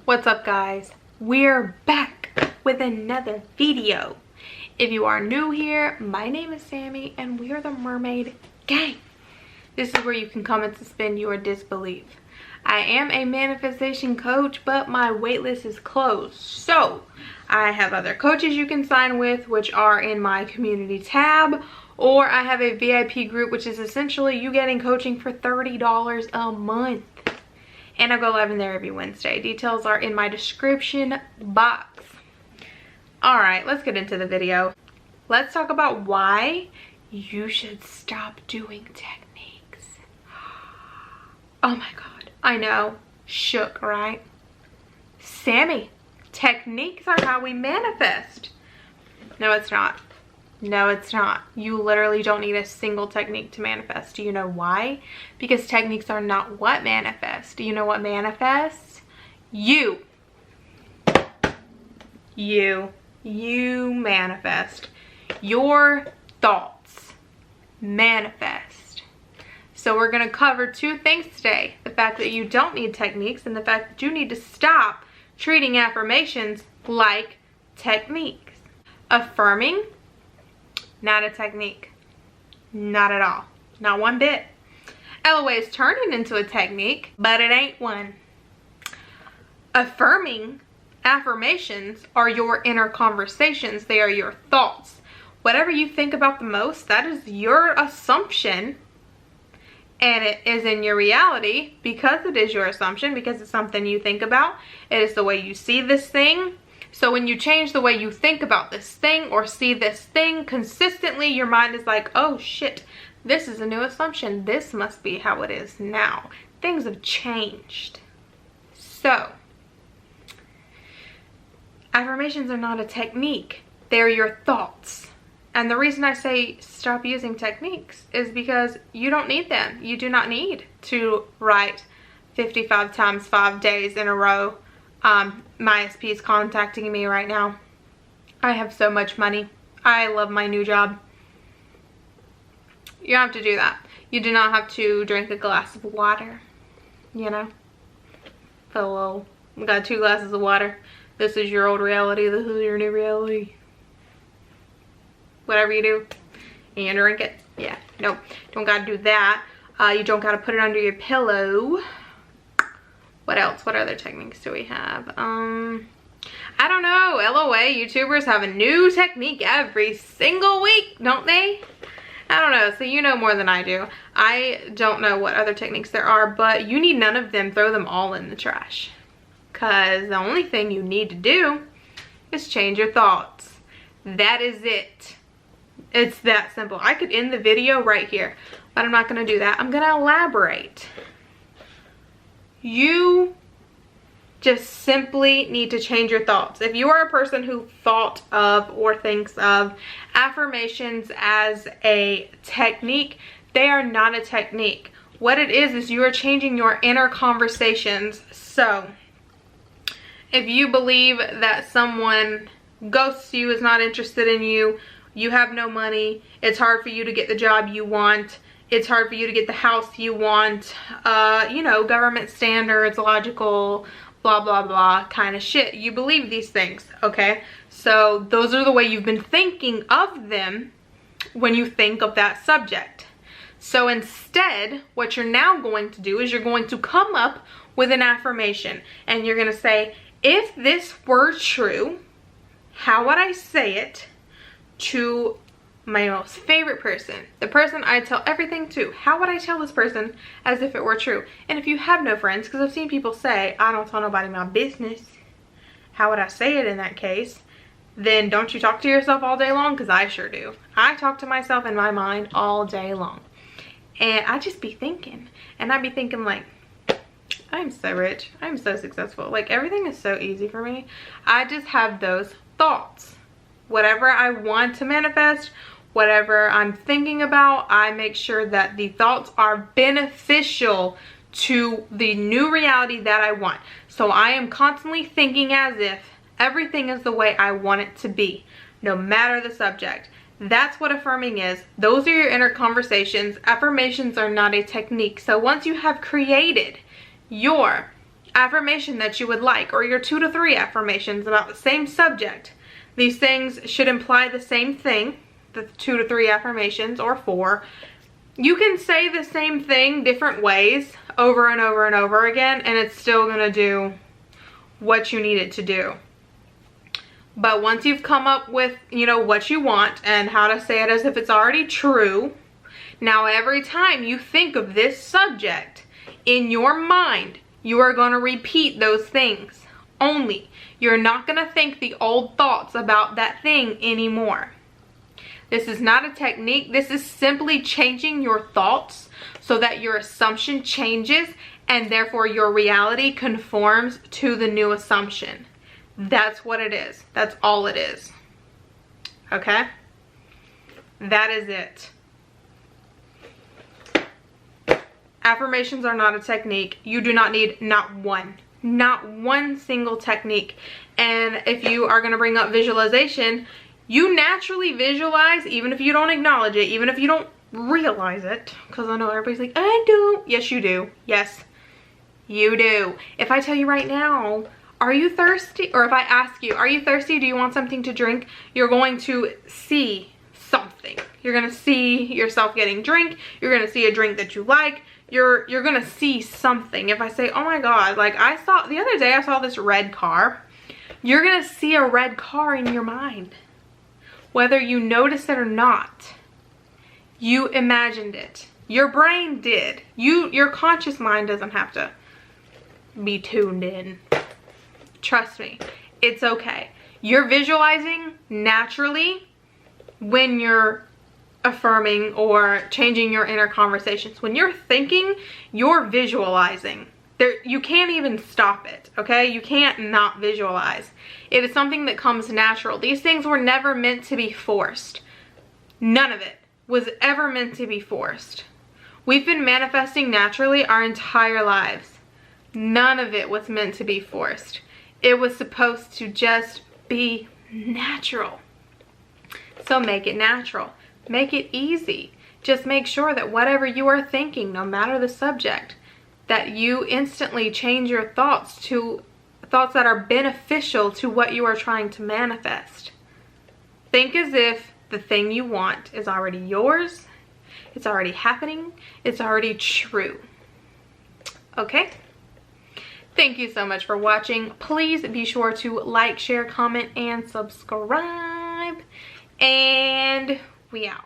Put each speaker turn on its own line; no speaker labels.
What's up, guys? We're back with another video. If you are new here, my name is Sammy and we are the Mermaid Gang. This is where you can come and suspend your disbelief. I am a manifestation coach, but my waitlist is closed. So I have other coaches you can sign with, which are in my community tab, or I have a VIP group, which is essentially you getting coaching for $30 a month. And I go live in there every Wednesday. Details are in my description box. All right, let's get into the video. Let's talk about why you should stop doing techniques. Oh my God, I know, shook, right? Sammy, techniques are how we manifest. No, it's not. No, it's not. You literally don't need a single technique to manifest. Do you know why? Because techniques are not what manifests. Do you know what manifests? You manifest. Your thoughts manifest. So we're going to cover two things today. The fact that you don't need techniques and the fact that you need to stop treating affirmations like techniques. Affirming, not a technique. Not at all. Not one bit. LOA is turning into a technique, but it ain't one. Affirmations are your inner conversations. They are your thoughts. Whatever you think about the most, that is your assumption. And it is in your reality because it is your assumption, because it's something you think about. It is the way you see this thing. So when you change the way you think about this thing or see this thing consistently, your mind is like, oh shit, this is a new assumption. This must be how it is now. Things have changed. So, affirmations are not a technique. They're your thoughts. And the reason I say stop using techniques is because you don't need them. You do not need to write 55 times 5 days in a row. My SP is contacting me right now. I have so much money. I love my new job. You don't have to do that. You do not have to drink a glass of water. You know? Hello. We got 2 glasses of water. This is your old reality. This is your new reality. Whatever you do, and you drink it. Yeah, no, don't gotta do that. You don't gotta put it under your pillow. What else? What other techniques do we have? I don't know. LOA YouTubers have a new technique every single week, don't they? I don't know. So you know more than I do. I don't know what other techniques there are, but you need none of them. Throw them all in the trash. Because the only thing you need to do is change your thoughts. That is it. It's that simple. I could end the video right here, but I'm not going to do that. I'm going to elaborate. You just simply need to change your thoughts. If you are a person who thought of or thinks of affirmations as a technique, they are not a technique. What it is you are changing your inner conversations. So, if you believe that someone ghosts you, is not interested in you, you have no money, it's hard for you to get the job you want, it's hard for you to get the house you want, you know, government standards, logical, blah, blah, blah kind of shit. You believe these things, okay? So those are the way you've been thinking of them when you think of that subject. So instead, what you're now going to do is you're going to come up with an affirmation. And you're going to say, if this were true, how would I say it to my most favorite person, the person I tell everything to? How would I tell this person as if it were true? And if you have no friends, because I've seen people say, I don't tell nobody my business, how would I say it in that case? Then don't you talk to yourself all day long? Because I sure do. I talk to myself in my mind all day long. And I just be thinking. And I'd be thinking like, I'm so rich. I'm so successful. Like, everything is so easy for me. I just have those thoughts. Whatever I want to manifest, whatever I'm thinking about, I make sure that the thoughts are beneficial to the new reality that I want. So I am constantly thinking as if everything is the way I want it to be, no matter the subject. That's what affirming is. Those are your inner conversations. Affirmations are not a technique. So once you have created your affirmation that you would like, or your 2 to 3 affirmations about the same subject. These things should imply the same thing, the 2 to 3 affirmations, or 4. You can say the same thing different ways over and over and over again, and it's still gonna do what you need it to do. But once you've come up with, you know, what you want and how to say it as if it's already true, now every time you think of this subject in your mind, you are going to repeat those things only. You're not going to think the old thoughts about that thing anymore. This is not a technique. This is simply changing your thoughts so that your assumption changes and therefore your reality conforms to the new assumption. That's what it is. That's all it is. Okay? That is it. Affirmations are not a technique. You do not need not one single technique. And if you are going to bring up visualization, you naturally visualize, even if you don't acknowledge it, even if you don't realize it, because I know everybody's like, I do. Yes, you do. Yes, you do. If I tell you right now, are you thirsty? Or if I ask you, are you thirsty? Do you want something to drink? You're going to see something. You're going to see yourself getting drink. You're going to see a drink that you like. You're going to see something. If I say, oh my God, like the other day I saw this red car. You're going to see a red car in your mind. Whether you notice it or not, you imagined it. Your brain did. Your conscious mind doesn't have to be tuned in. Trust me, it's okay. You're visualizing naturally when you're affirming or changing your inner conversations. When you're thinking, you're visualizing. You can't even stop it, okay? You can't not visualize. It is something that comes natural. These things were never meant to be forced. None of it was ever meant to be forced. We've been manifesting naturally our entire lives. None of it was meant to be forced. It was supposed to just be natural. So make it natural. Make it easy. Just make sure that whatever you are thinking, no matter the subject, that you instantly change your thoughts to thoughts that are beneficial to what you are trying to manifest. Think as if the thing you want is already yours. It's already happening. It's already true. Okay? Thank you so much for watching. Please be sure to like, share, comment, and subscribe. And we out.